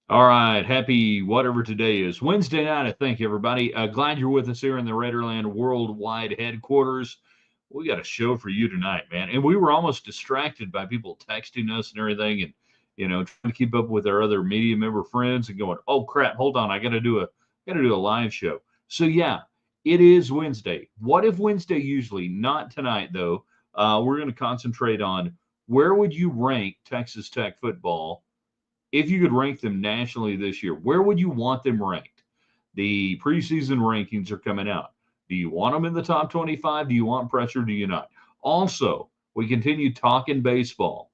All right. Happy whatever today is. Wednesday night, I think, everybody. Glad you're with us here in the Raiderland Worldwide headquarters. We got a show for you tonight, man. And we were almost distracted by people texting us and everything and, trying to keep up with our other media member friends and going, oh, crap, hold on. I got to do a live show. So, yeah, it is Wednesday. What if Wednesday usually? Not tonight, though. We're going to concentrate on where would you rank Texas Tech football if you could rank them nationally this year, where would you want them ranked? The preseason rankings are coming out. Do you want them in the top 25? Do you want pressure? Do you not? Also, we continue talking baseball.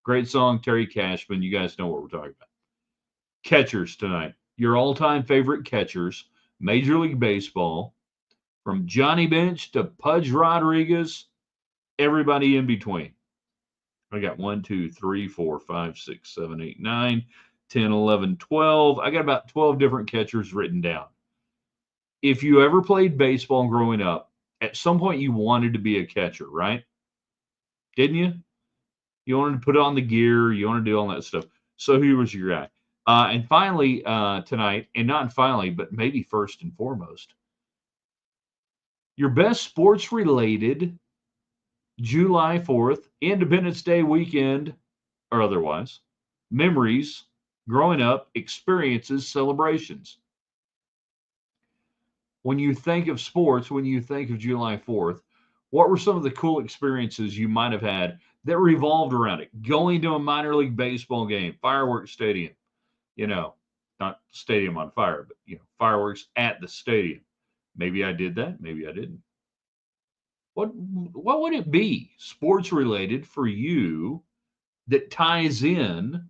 Great song, Terry Cashman. You guys know what we're talking about. Catchers tonight. Your all time favorite catchers, Major League Baseball, from Johnny Bench to Pudge Rodriguez, everybody in between. I got 1, 2, 3, 4, 5, 6, 7, 8, 9, 10, 11, 12. I got about 12 different catchers written down. If you ever played baseball growing up, at some point you wanted to be a catcher, right? Didn't you? You wanted to put on the gear, you wanted to do all that stuff. So who was your guy? And finally, tonight, and not finally, but maybe first and foremost, your best sports related July 4th, Independence Day weekend, or otherwise, memories, growing up, experiences, celebrations. When you think of sports, when you think of July 4th, what were some of the cool experiences you might have had that revolved around it? Going to a minor league baseball game, fireworks stadium, you know, not stadium on fire, but fireworks at the stadium. Maybe I did that, maybe I didn't. What would it be sports related for you that ties in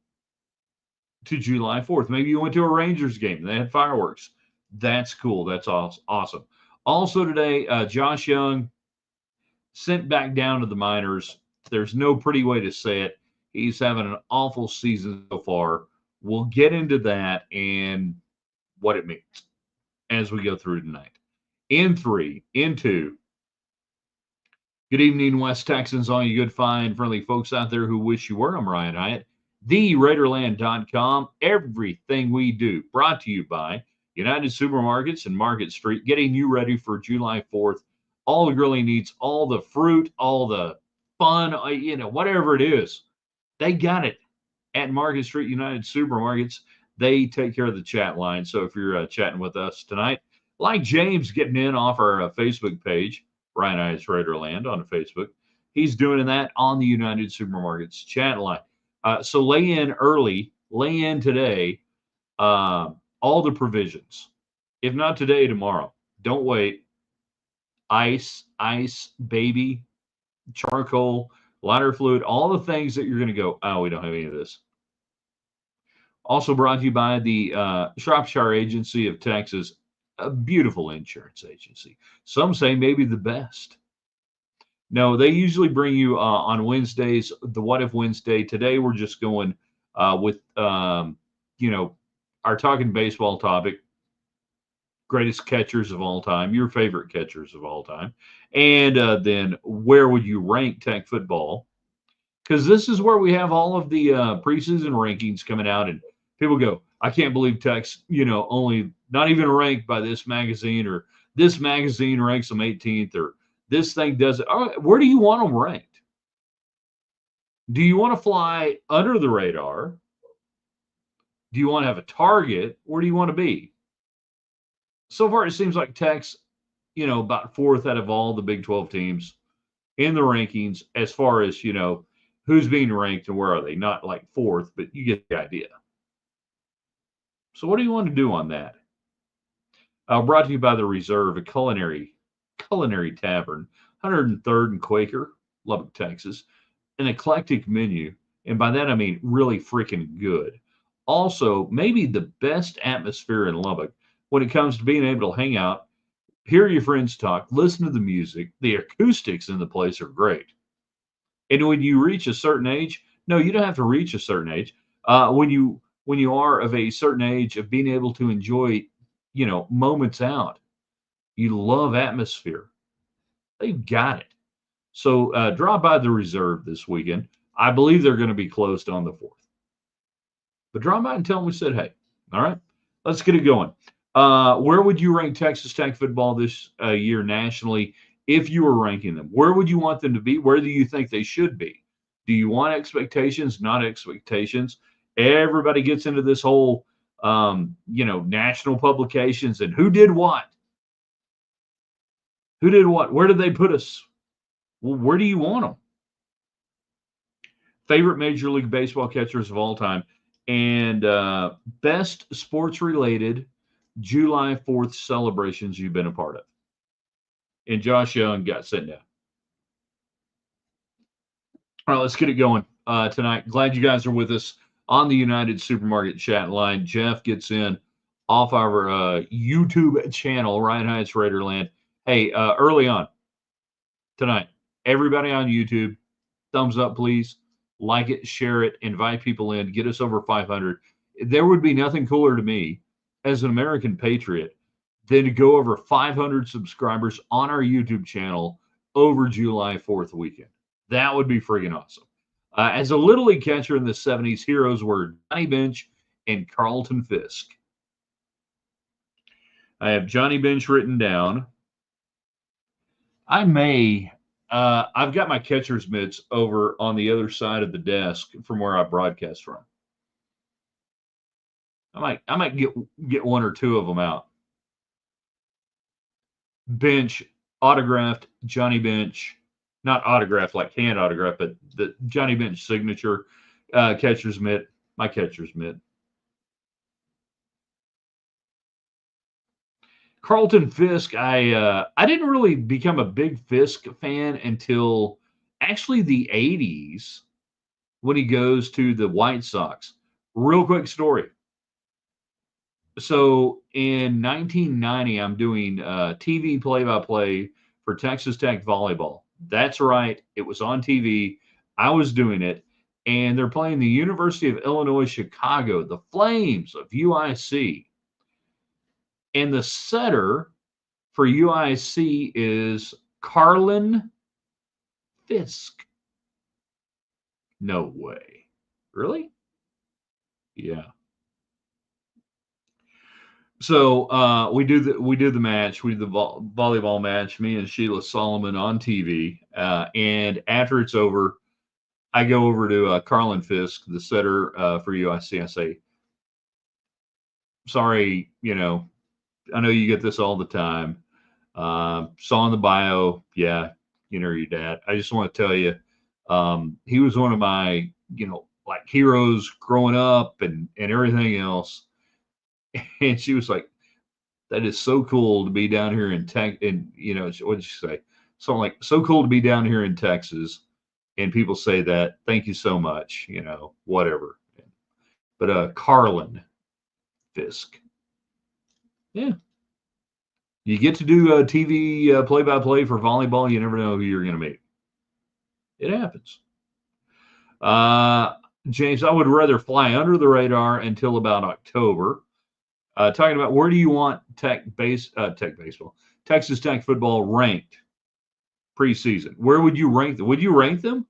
to July 4th? Maybe you went to a Rangers game and they had fireworks. That's cool. That's awesome. Also today, Josh Young sent back down to the minors. There's no pretty way to say it. He's having an awful season so far. We'll get into that and what it means as we go through tonight. In three, in two. Good evening, West Texans, all you good, fine, friendly folks out there who wish you were. I'm Ryan Hyatt, TheRaiderland.com. Everything we do brought to you by United Supermarkets and Market Street, getting you ready for July 4th. All the grilling needs, all the fruit, all the fun, whatever it is, they got it at Market Street United Supermarkets. They take care of the chat line. So if you're chatting with us tonight, like James getting in off our Facebook page, Ryan Eyes Raiderland on Facebook, he's doing that on the United Supermarkets chat line. So lay in early, lay in today, all the provisions. If not today, tomorrow. Don't wait. Ice, baby, charcoal, lighter fluid, all the things that you're going to go, oh, we don't have any of this. Also brought to you by the Shropshire Agency of Texas, a beautiful insurance agency. Some say maybe the best. No, they usually bring you on Wednesdays, the What If Wednesday. Today we're just going with, our talking baseball topic, greatest catchers of all time, your favorite catchers of all time. And then where would you rank Tech football? Because this is where we have all of the preseason rankings coming out, and people go, I can't believe Tech's, only not even ranked by this magazine, or this magazine ranks them 18th, or this thing does it. All right, where do you want them ranked? Do you want to fly under the radar? Do you want to have a target? Where do you want to be? So far, it seems like Tech's, about fourth out of all the Big 12 teams in the rankings as far as, who's being ranked and where are they. Not like fourth, but you get the idea. So what do you want to do on that? Brought to you by the Reserve, a culinary tavern, 103rd and Quaker, Lubbock, Texas. An eclectic menu, and by that I mean really freaking good. Also, maybe the best atmosphere in Lubbock when it comes to being able to hang out, hear your friends talk, listen to the music. The acoustics in the place are great. And when you reach a certain age, no, you don't have to reach a certain age. When you are of a certain age of being able to enjoy, moments out, you love atmosphere. They've got it. So drop by the Reserve this weekend. I believe they're going to be closed on the 4th. But drop by and tell them we said hey. All right, let's get it going. Where would you rank Texas Tech football this year nationally if you were ranking them? Where would you want them to be? Where do you think they should be? Do you want expectations, not expectations? Everybody gets into this whole, national publications and who did what? Who did what? Where did they put us? Well, where do you want them? Favorite Major League Baseball catchers of all time and best sports related July 4th celebrations you've been a part of. And Josh Young got sent down. All right, let's get it going tonight. Glad you guys are with us on the United Supermarket chat line. Jeff gets in off our YouTube channel, Ryan Hyatt's Raiderland. Hey, early on tonight, everybody on YouTube, thumbs up, please. Like it, share it, invite people in, get us over 500. There would be nothing cooler to me as an American patriot than to go over 500 subscribers on our YouTube channel over July 4th weekend. That would be friggin' awesome. As a Little League catcher in the 70s, heroes were Johnny Bench and Carlton Fisk. I have Johnny Bench written down. I've got my catcher's mitts over on the other side of the desk from where I broadcast from. I might get one or two of them out. Bench, autographed, Johnny Bench, not autographed like hand autograph, but the Johnny Bench signature catcher's mitt, my catcher's mitt. Carlton Fisk, I didn't really become a big Fisk fan until actually the 80s when he goes to the White Sox. Real quick story. So in 1990, I'm doing TV play-by-play for Texas Tech volleyball. That's right. It was on TV. I was doing it. And they're playing the University of Illinois Chicago, the Flames of UIC. And the setter for UIC is Carlton Fisk. No way. Really? Yeah. So we do the match. We do the volleyball match. Me and Sheila Solomon on TV. And after it's over, I go over to Carlton Fisk, the setter for UIC. I say, "Sorry, I know you get this all the time. Saw in the bio, yeah, your dad. I just want to tell you, he was one of my, like heroes growing up and everything else." And she was like, "That is so cool to be down here in Tech." And what did she say? Something like, "So cool to be down here in Texas." And people say that. Thank you so much. Whatever. But Carlton Fisk. Yeah. You get to do TV play-by-play for volleyball. You never know who you're going to meet. It happens. James, I would rather fly under the radar until about October. Talking about where do you want Texas Tech football ranked preseason? Where would you rank them? Would you rank them?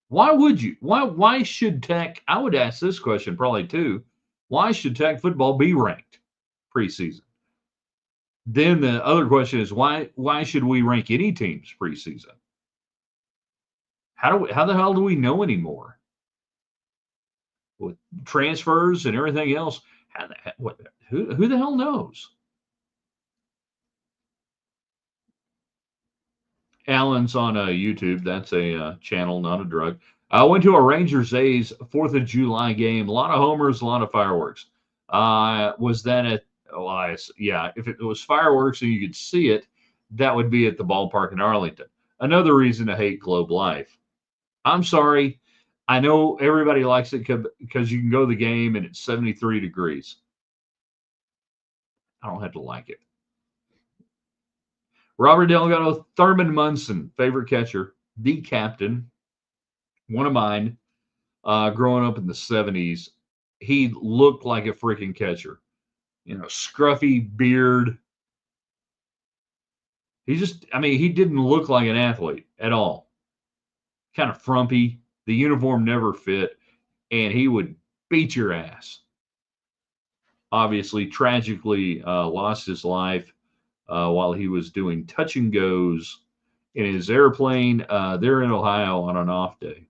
Why would you? Why should Tech? I would ask this question probably too. Why should Tech football be ranked preseason? Then the other question is why should we rank any teams preseason? How the hell do we know anymore? With transfers and everything else, who the hell knows? Alan's on YouTube. That's a channel, not a drug. I went to a Rangers A's 4th of July game. A lot of homers, a lot of fireworks. Was that at Elias? Yeah, if it was fireworks and you could see it, that would be at the ballpark in Arlington. Another reason to hate Globe Life. I'm sorry. I know everybody likes it because you can go to the game and it's 73 degrees. I don't have to like it. Robert Delgado, Thurman Munson, favorite catcher, the captain, one of mine, growing up in the 70s. He looked like a freaking catcher. Scruffy beard. He didn't look like an athlete at all. Kind of frumpy. The uniform never fit. And he would beat your ass. Obviously, tragically lost his life while he was doing touch and goes in his airplane there in Ohio on an off day.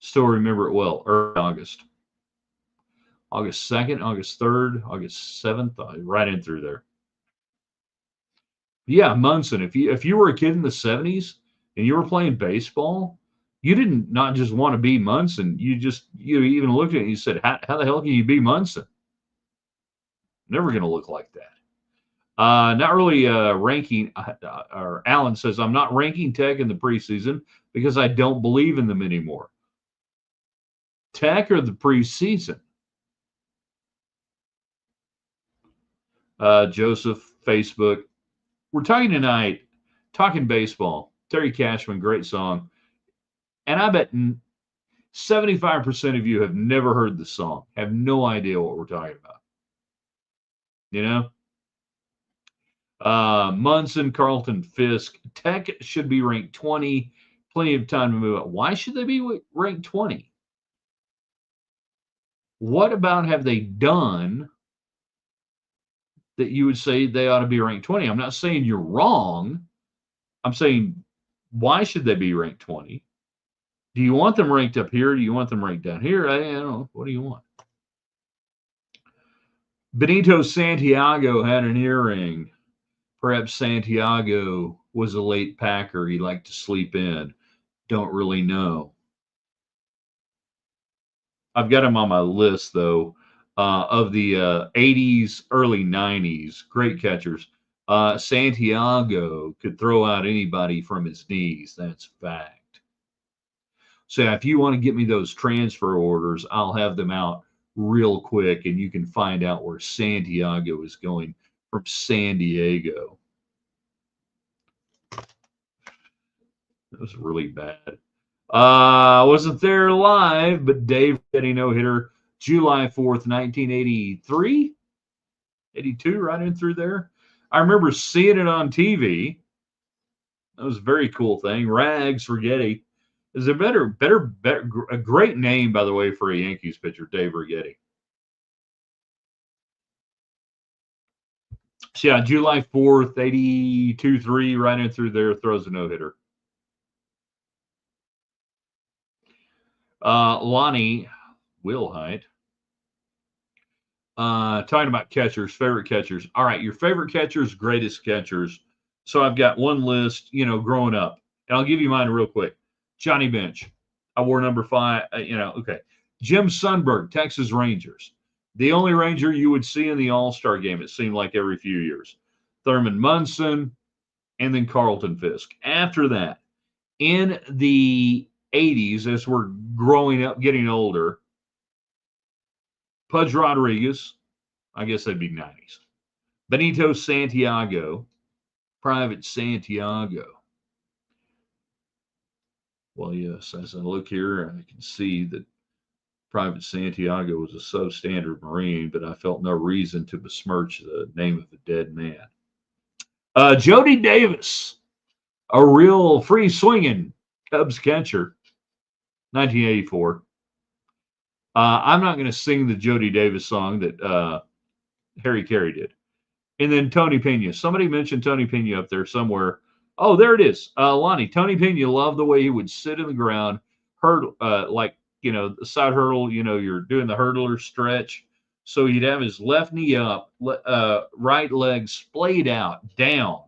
Still remember it well, early August. August 2nd, August 3rd, August 7th, right in through there. Yeah, Munson. If you were a kid in the 70s and you were playing baseball, you didn't not just want to be Munson. You even looked at it and you said, how the hell can you be Munson? Never going to look like that. Not really ranking. Or Alan says, I'm not ranking Tech in the preseason because I don't believe in them anymore. Tech or the preseason? Joseph, Facebook. We're talking tonight, talking baseball. Terry Cashman, great song. And I bet 75% of you have never heard the song, have no idea what we're talking about. You know? Munson, Carlton, Fisk. Tech should be ranked 20. Plenty of time to move up. Why should they be ranked 20? What about have they done that you would say they ought to be ranked 20? I'm not saying you're wrong. I'm saying, why should they be ranked 20? Do you want them ranked up here? Do you want them ranked down here? I don't know. What do you want? Benito Santiago had an earring. Perhaps Santiago was a late packer. He liked to sleep in. Don't really know. I've got him on my list, though, of the 80s, early 90s. Great catchers. Santiago could throw out anybody from his knees. That's fact. So if you want to get me those transfer orders, I'll have them out real quick, and you can find out where Santiago is going from San Diego. That was really bad. Wasn't there live, but Dave Getty no-hitter July 4th, 1983. 82, right in through there. I remember seeing it on TV. That was a very cool thing. Rags for Getty. Is a better, a great name, by the way, for a Yankees pitcher, Dave Righetti. So, yeah, July 4th, 82-3, right in through there, throws a no-hitter. Lonnie Wilhite. Talking about catchers, favorite catchers. All right, your favorite catchers, greatest catchers. So I've got one list, growing up. And I'll give you mine real quick. Johnny Bench. I wore number 5, okay. Jim Sundberg, Texas Rangers. The only Ranger you would see in the All-Star game, it seemed like every few years. Thurman Munson, and then Carlton Fisk. After that, in the 80s, as we're growing up, getting older, Pudge Rodriguez, I guess that'd be 90s. Benito Santiago, Private Santiago. Well, yes, as I look here, I can see that Private Santiago was a substandard Marine, but I felt no reason to besmirch the name of a dead man. Jody Davis, a real free-swinging Cubs catcher, 1984. I'm not going to sing the Jody Davis song that Harry Carey did. And then Tony Pena. Somebody mentioned Tony Pena up there somewhere. Oh, there it is. Lonnie, Tony Pena loved the way he would sit in the ground, hurdle, the side hurdle, you're doing the hurdler stretch. So he'd have his left knee up, right leg splayed out, down.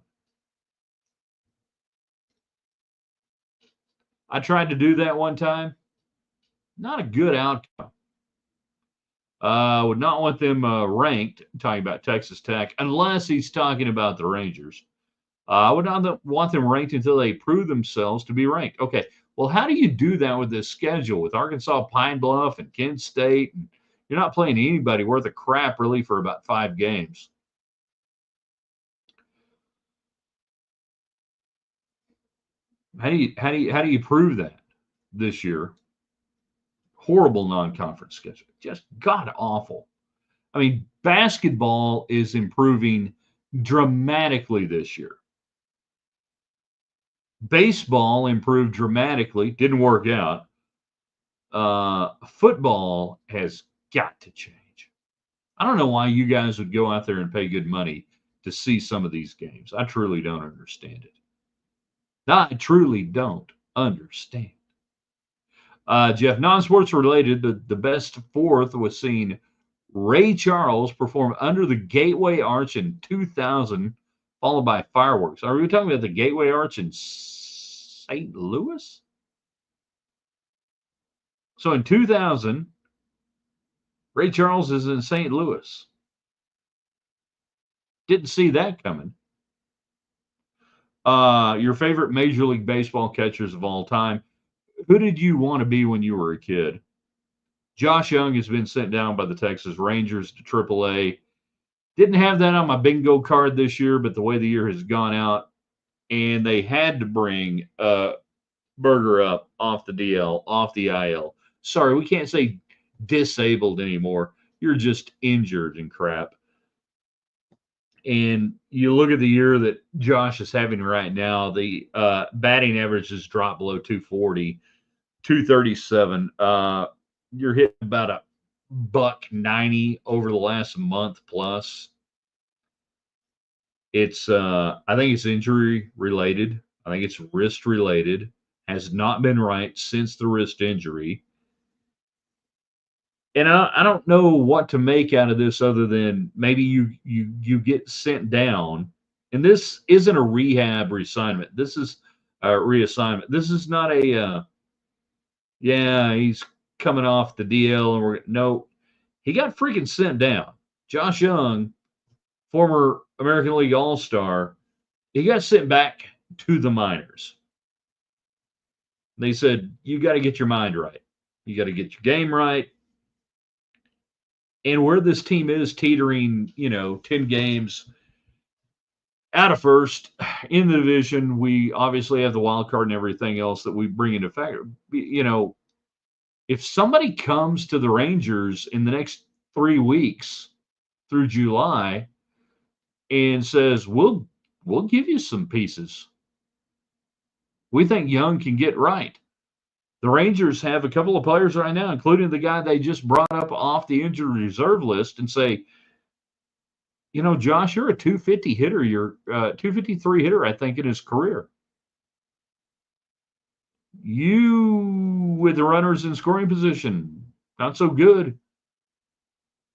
I tried to do that one time. Not a good outcome. Would not want them ranked, talking about Texas Tech, unless he's talking about the Rangers. I would not want them ranked until they prove themselves to be ranked. Okay, well, how do you do that with this schedule with Arkansas, Pine Bluff, and Kent State? And you're not playing anybody worth a crap really for about 5 games. How do you prove that this year? Horrible non-conference schedule, just god awful. I mean, basketball is improving dramatically this year. Baseball improved dramatically, didn't work out. Football has got to change. I don't know why you guys would go out there and pay good money to see some of these games. I truly don't understand it. I truly don't understand. Jeff, non-sports related, the best fourth was seeing Ray Charles perform under the Gateway Arch in 2000, followed by fireworks. Are we talking about the Gateway Arch in St. Louis? So in 2000, Ray Charles is in St. Louis. Didn't see that coming. Your favorite Major League Baseball catchers of all time. Who did you want to be when you were a kid? Josh Young has been sent down by the Texas Rangers to AAA. Didn't have that on my bingo card this year, but the way the year has gone out, and they had to bring Berger up off the DL, off the IL. Sorry, we can't say disabled anymore. You're just injured and crap. And you look at the year that Josh is having right now, the batting average has dropped below 240, 237. You're hitting about a $190 over the last month plus. It's I think it's injury related. I think it's wrist related. Has not been right since the wrist injury. And I don't know what to make out of this other than maybe you get sent down, and this isn't a rehab reassignment. This is a reassignment. This is not a yeah, he's coming off the DL and we're no, he got freaking sent down. Josh Young, former American League All-Star, he got sent back to the minors. They said, you got to get your mind right. You got to get your game right. And where this team is teetering, 10 games out of first in the division, we obviously have the wild card and everything else that we bring into factor. If somebody comes to the Rangers in the next 3 weeks through July and says, we'll give you some pieces. We think Young can get right. The Rangers have a couple of players right now, including the guy they just brought up off the injured reserve list, and say, Josh, you're a 250 hitter. You're a 253 hitter, I think, in his career. You, with the runners in scoring position, not so good.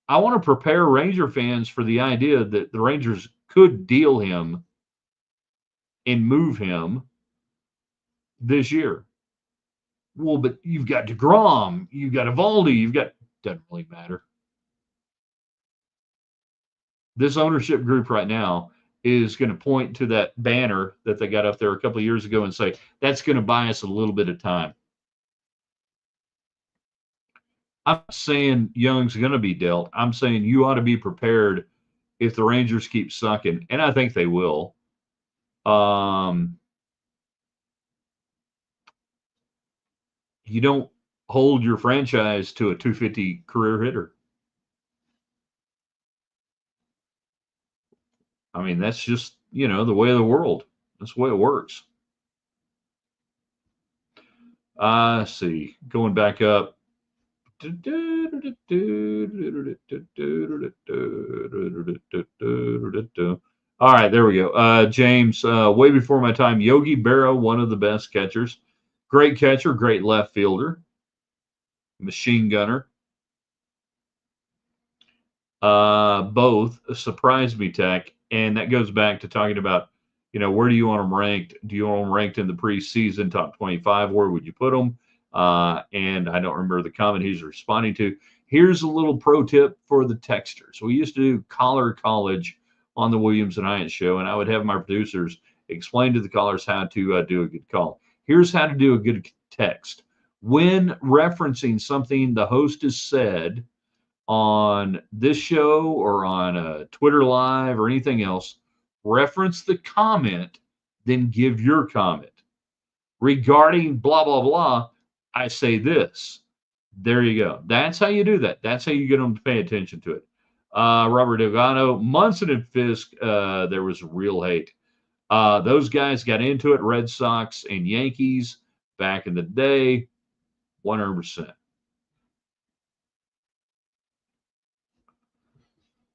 I want to prepare Ranger fans for the idea that the Rangers could deal him and move him this year. Well, but you've got DeGrom, you've got Evaldi, doesn't really matter. This ownership group right now is going to point to that banner that they got up there a couple of years ago and say, that's going to buy us a little bit of time. I'm not saying Young's going to be dealt. I'm saying you ought to be prepared if the Rangers keep sucking, and I think they will. You don't hold your franchise to a 250 career hitter. I mean, that's just, the way of the world. That's the way it works. Let's see. Going back up. All right, there we go. James, way before my time, Yogi Berra, one of the best catchers. Great catcher, great left fielder, machine gunner. Both surprised me, Tech. And that goes back to talking about, where do you want them ranked? Do you want them ranked in the preseason top 25? Where would you put them? And I don't remember the comment he's responding to. Here's a little pro tip for the texters. We used to do Collar College on the Williams and Hyatt show, and I would have my producers explain to the callers how to do a good call. Here's how to do a good text. When referencing something the host has said on this show or on Twitter Live or anything else, reference the comment, then give your comment. Regarding blah, blah, blah, I say this. There you go. That's how you do that. That's how you get them to pay attention to it. Robert Delgado, Munson and Fisk, there was real hate. Those guys got into it, Red Sox and Yankees back in the day, 100%.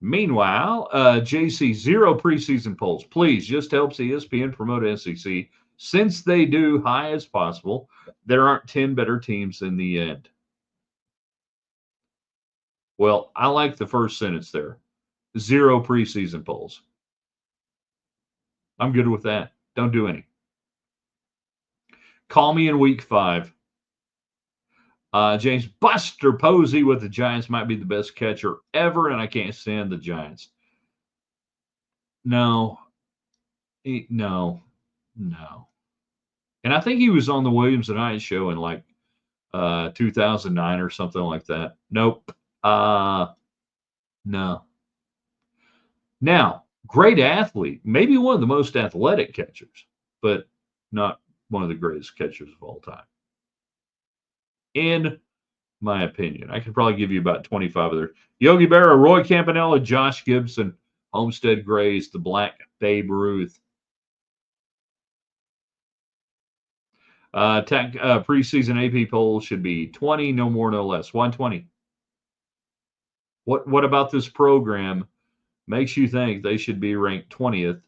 Meanwhile, JC, zero preseason polls. Please, just helps ESPN promote SEC. Since they do high as possible, there aren't 10 better teams in the end. Well, I like the first sentence there. Zero preseason polls. I'm good with that. Don't do any. Call me in week 5. James Buster Posey with the Giants might be the best catcher ever, and I can't stand the Giants. No. No. And I think he was on the Williams and I show in like 2009 or something like that. Nope. No. Now, great athlete, maybe one of the most athletic catchers, but not one of the greatest catchers of all time. In my opinion, I could probably give you about 25 of there. Yogi Berra, Roy Campanella, Josh Gibson, Homestead Grays, the Black Babe Ruth. Preseason AP poll should be 20, no more, no less. 120. What about this program makes you think they should be ranked 20th?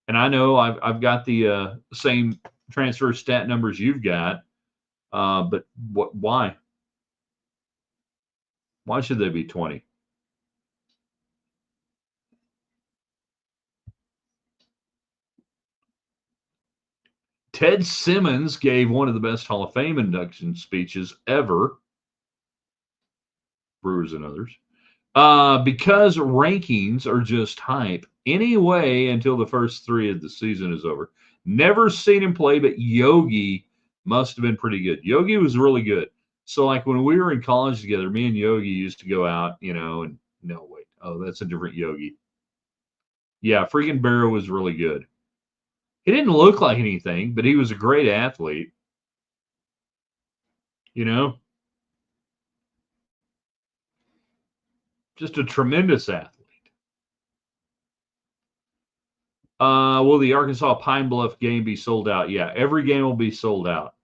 And I know I've got the same transfer stat numbers you've got, but why? Why should they be 20? Ted Simmons gave one of the best Hall of Fame induction speeches ever. Brewers and others. Because rankings are just hype anyway until the first 3 of the season is over. Never seen him play, but Yogi must have been pretty good. Yogi was really good. So, like when we were in college together, me and Yogi used to go out, and no, wait. Oh, that's a different Yogi. Yeah, freaking Barrow was really good. He didn't look like anything, but he was a great athlete. Just a tremendous athlete. Will the Arkansas Pine Bluff game be sold out? Yeah, every game will be sold out.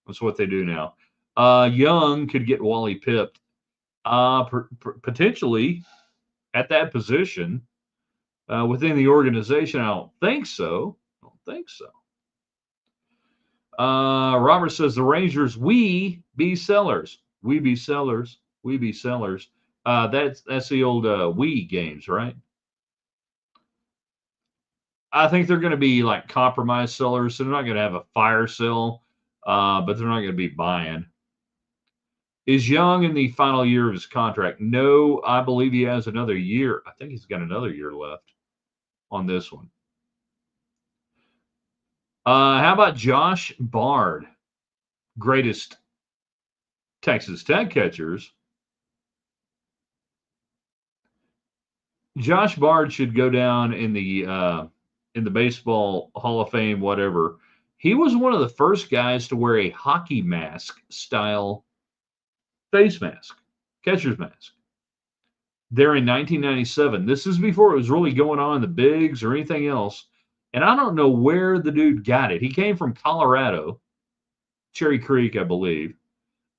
That's what they do now. Young could get Wally pipped. Potentially at that position within the organization. I don't think so. Robert says the Rangers, we be sellers. We be sellers. We be sellers. That's the old we games, right? I think they're going to be like compromise sellers. So they're not going to have a fire sale, but they're not going to be buying. Is Young in the final year of his contract? No, I believe he has another year. I think he's got another year left on this one. How about Josh Bard? Greatest Texas Tech catchers. Josh Bard should go down in the baseball Hall of Fame, whatever. He was one of the first guys to wear a hockey mask style face mask, catcher's mask. There in 1997. This is before it was really going on in the bigs or anything else. And I don't know where the dude got it. He came from Colorado, Cherry Creek, I believe.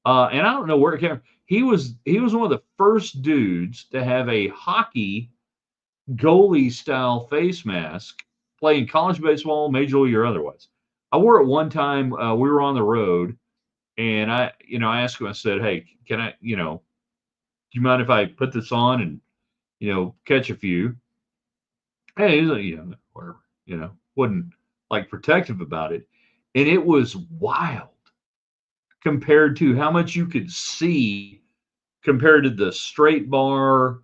And I don't know where it came from. He was one of the first dudes to have a hockey goalie style face mask playing college baseball, major league or otherwise. I wore it one time. We were on the road, and I asked him. I said, "Hey, can I, do you mind if I put this on and, catch a few?" Hey, he's like, whatever, wasn't like protective about it, and it was wild compared to how much you could see compared to the straight bar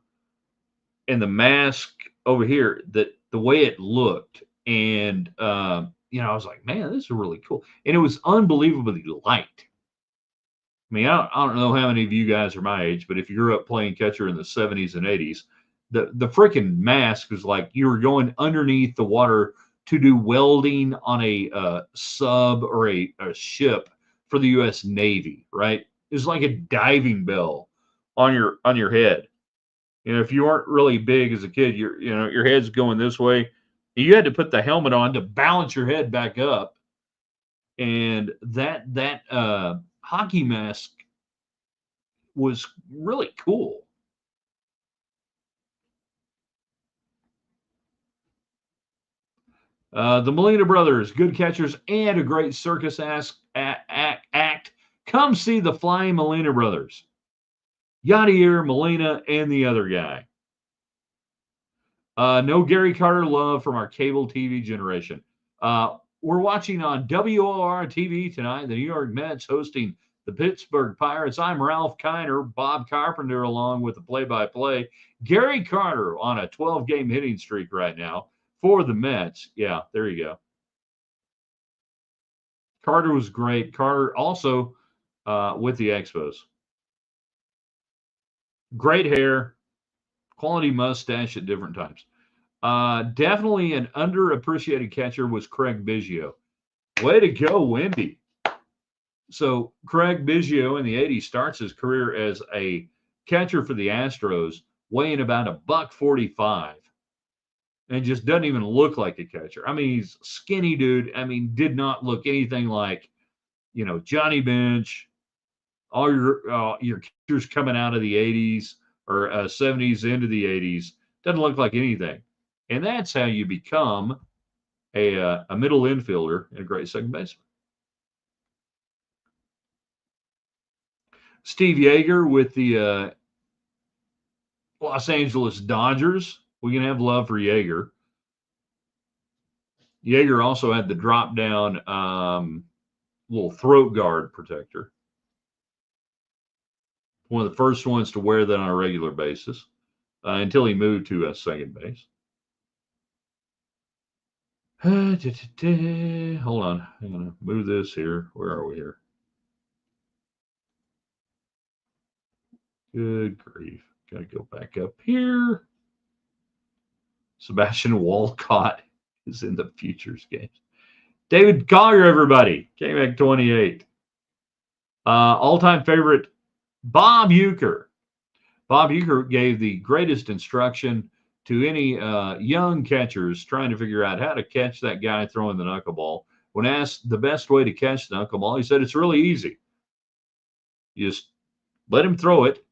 and the mask over here, that the way it looked. And, I was like, man, this is really cool. And it was unbelievably light. I mean, I don't know how many of you guys are my age, but if you grew up playing catcher in the 70s and 80s, the freaking mask was like you were going underneath the water to do welding on a sub or a ship for the U.S. Navy, right? It was like a diving bell on your head. If you weren't really big as a kid, your head's going this way. You had to put the helmet on to balance your head back up. And that hockey mask was really cool. The Molina brothers, good catchers and a great circus act. Come see the Flying Molina brothers. Yadier, Molina, and the other guy. No Gary Carter love from our cable TV generation. We're watching on WOR TV tonight, the New York Mets hosting the Pittsburgh Pirates. I'm Ralph Kiner, Bob Carpenter, along with the play-by-play. Gary Carter on a 12-game hitting streak right now for the Mets. Yeah, there you go. Carter was great. Carter also with the Expos. Great hair, quality mustache at different times. Definitely an underappreciated catcher was Craig Biggio. Way to go, Wendy. So Craig Biggio in the 80s starts his career as a catcher for the Astros, weighing about $145, and just doesn't even look like a catcher. I mean, he's a skinny dude. I mean, did not look anything like, Johnny Bench, all your catchers coming out of the 80s or 70s into the 80s. Doesn't look like anything. And that's how you become a middle infielder and a great second baseman. Steve Yeager with the Los Angeles Dodgers. We can have love for Yeager. Yeager also had the drop down little throat guard protector. One of the first ones to wear that on a regular basis until he moved to second base. Hold on. I'm going to move this here. Where are we here? Good grief. Got to go back up here. Sebastian Walcott is in the futures games. David Collier, everybody. Came back 28. All-time favorite, Bob Uecker. Bob Uecker gave the greatest instruction to any young catchers trying to figure out how to catch that guy throwing the knuckleball. When asked the best way to catch the knuckleball, he said it's really easy. You just let him throw it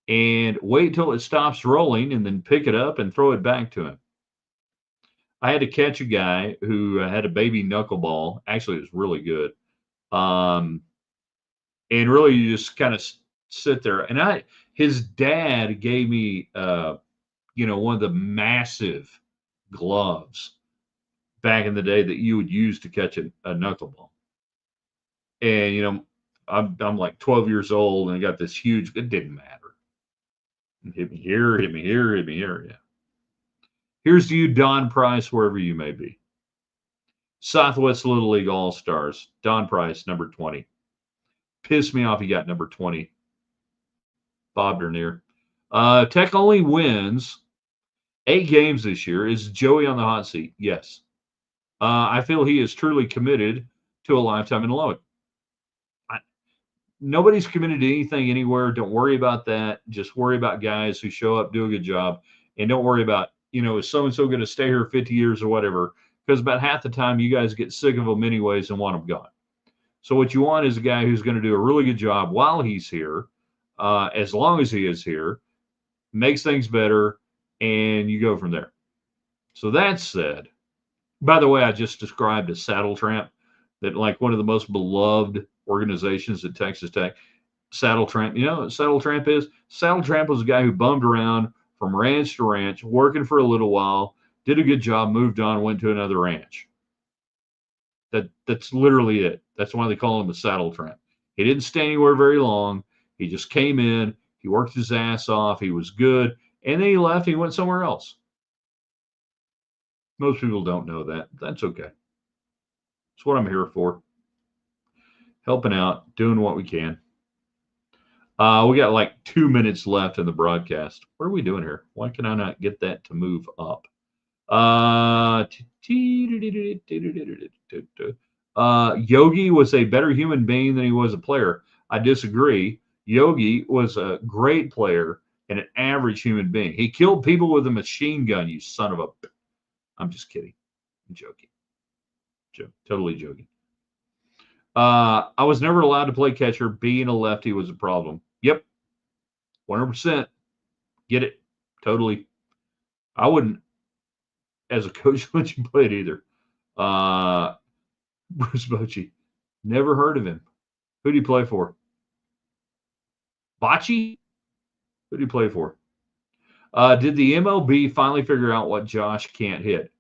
and wait till it stops rolling and then pick it up and throw it back to him. I had to catch a guy who had a baby knuckleball. Actually, it was really good. And really, you just kind of sit there. And his dad gave me, one of the massive gloves back in the day that you would use to catch a knuckleball. And, I'm like 12 years old and I got this huge, it didn't matter. Hit me here, hit me here, hit me here. Yeah. Here's to you, Don Price, wherever you may be. Southwest Little League All-Stars. Don Price, number 20. Pissed me off he got number 20. Bob Dernier. Tech only wins 8 games this year. Is Joey on the hot seat? Yes. I feel he is truly committed to a lifetime in Lubbock. Nobody's committed to anything anywhere. Don't worry about that. Just worry about guys who show up, do a good job, and don't worry about, is so-and-so going to stay here 50 years or whatever, because about half the time you guys get sick of them anyways and want them gone. So what you want is a guy who's going to do a really good job while he's here, as long as he is here, makes things better, and you go from there. So that said, by the way, I just described a Saddle Tramp, that like one of the most beloved organizations at Texas Tech. Saddle Tramp. You know what Saddle Tramp is? Saddle Tramp was a guy who bummed around from ranch to ranch, working for a little while, did a good job, moved on, went to another ranch. That's literally it. That's why they call him a Saddle Tramp. He didn't stay anywhere very long. He just came in, he worked his ass off, he was good, and then he left, he went somewhere else. Most people don't know that. That's okay. That's what I'm here for. Helping out, doing what we can. We got like 2 minutes left in the broadcast. What are we doing here? Why can I not get that to move up? Yogi was a better human being than he was a player. I disagree. Yogi was a great player and an average human being. He killed people with a machine gun, you son of a... I'm just kidding. I'm joking. Totally joking. I was never allowed to play catcher. Being a lefty was a problem. Yep. 100%. Get it. Totally. I wouldn't, as a coach, let you play it either. Bruce Bochy. Never heard of him. Who do you play for? Bochy? Who do you play for? Did the MLB finally figure out what Josh can't hit?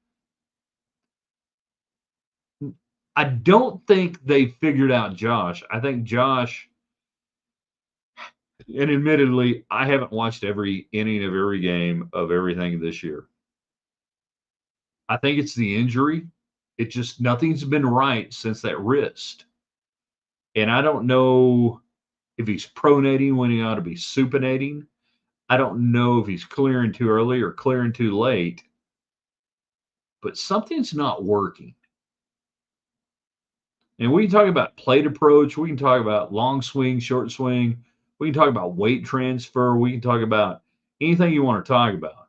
I don't think they figured out Josh. I think Josh, and admittedly, I haven't watched every inning of every game of everything this year. I think it's the injury. It just, nothing's been right since that wrist. And I don't know if he's pronating when he ought to be supinating. I don't know if he's clearing too early or clearing too late, but something's not working. And we can talk about plate approach. We can talk about long swing, short swing. We can talk about weight transfer. We can talk about anything you want to talk about.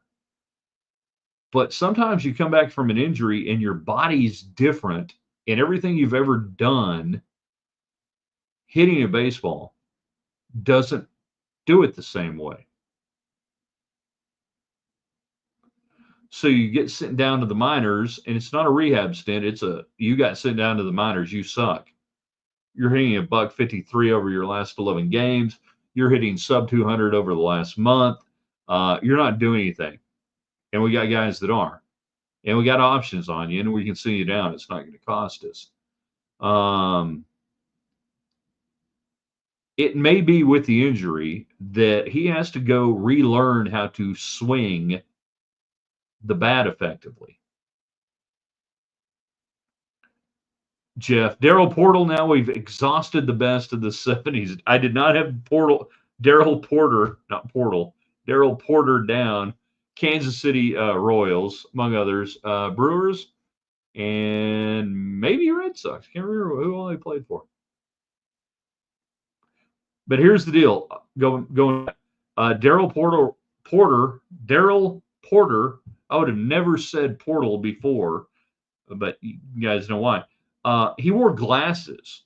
But sometimes you come back from an injury and your body's different, and everything you've ever done hitting a baseball doesn't do it the same way. So you get sent down to the minors, and it's not a rehab stint. It's you got sent down to the minors. You suck. You're hitting a $153 over your last 11 games. You're hitting sub 200 over the last month. You're not doing anything. And we got guys that are. And we got options on you, and we can send you down. It's not going to cost us. It may be with the injury that he has to go relearn how to swing the bat effectively. Jeff, Daryl Portal, now we've exhausted the best of the 70s. I did not have Daryl Porter down. Kansas City Royals, among others, Brewers, and maybe Red Sox. Can't remember who all he played for. But here's the deal. Daryl Porter. I would have never said Portal before, but you guys know why. He wore glasses,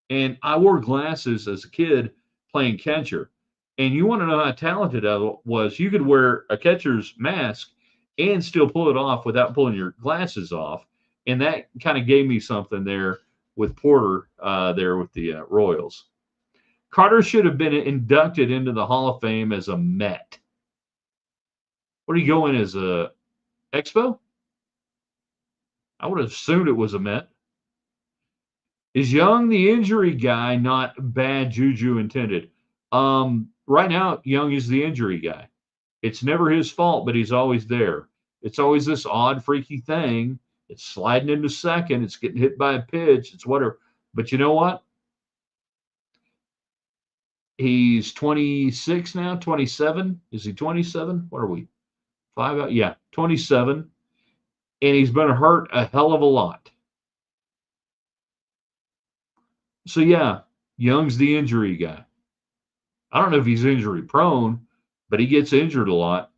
and I wore glasses as a kid playing catcher. And you want to know how talented I was? You could wear a catcher's mask and still pull it off without pulling your glasses off, and that kind of gave me something there with Porter there with the Royals. Carter should have been inducted into the Hall of Fame as a Met. What are you going as a Expo? I would have assumed it was a Met. Is Young the injury guy, not bad juju intended? Right now, Young is the injury guy. It's never his fault, but he's always there. It's always this odd, freaky thing. It's sliding into second. It's getting hit by a pitch. It's whatever. But you know what? He's 26 now, 27. Is he 27? What are we? 5 out? Yeah, 27. And he's been hurt a hell of a lot. So, yeah, Young's the injury guy. I don't know if he's injury prone, but he gets injured a lot.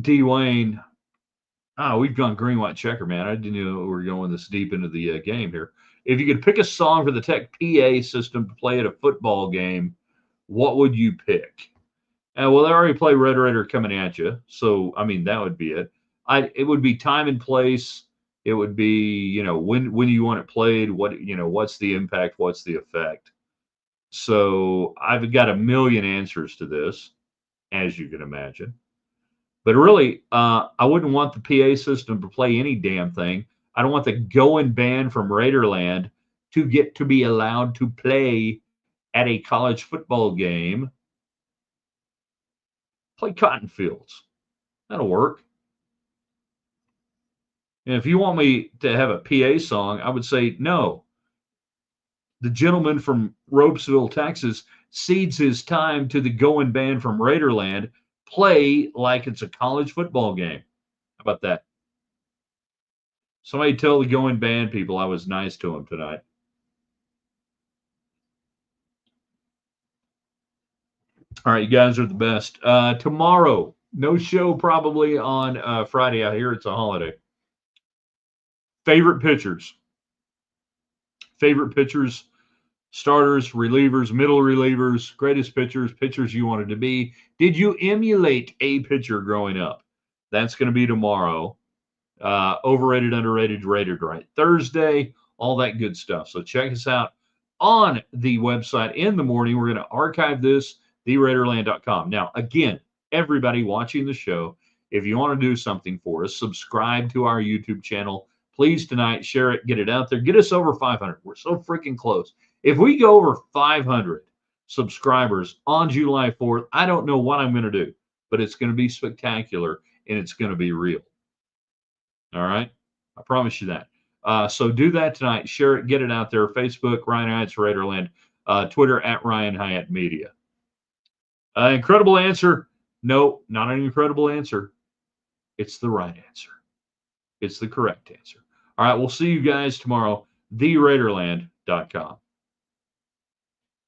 D. Wayne, we've gone green, white, checker, man. I didn't know we were going this deep into the game here. If you could pick a song for the Tech PA system to play at a football game, what would you pick? Well, they already play Red Raider Coming At You, so I mean that would be it. It would be time and place. It would be when you want it played. What's the impact? What's the effect? So I've got a million answers to this, as you can imagine. But really, I wouldn't want the PA system to play any damn thing. I don't want the going band from Raiderland to get to be allowed to play at a college football game. Play Cotton Fields. That'll work. And if you want me to have a PA song, I would say no. The gentleman from Ropesville, Texas, cedes his time to the going band from Raiderland. Play like it's a college football game. How about that? Somebody tell the going band people I was nice to them tonight. All right, you guys are the best. Tomorrow, no show probably on Friday. I hear it's a holiday. Favorite pitchers, starters, relievers, middle relievers, greatest pitchers you wanted to be. Did you emulate a pitcher growing up? That's going to be tomorrow. Overrated, underrated, rated right Thursday, all that good stuff. So check us out on the website in the morning. We're going to archive this, theraiderland.com. Now, again, everybody watching the show, if you want to do something for us, subscribe to our YouTube channel. Please tonight, share it, get it out there. Get us over 500. We're so freaking close. If we go over 500 subscribers on July 4th, I don't know what I'm going to do, but it's going to be spectacular and it's going to be real. All right. I promise you that. So do that tonight. Share it. Get it out there. Facebook, Ryan Hyatt's Raiderland. Twitter, at Ryan Hyatt Media. Incredible answer. No, not an incredible answer. It's the right answer. It's the correct answer. All right. We'll see you guys tomorrow. TheRaiderland.com.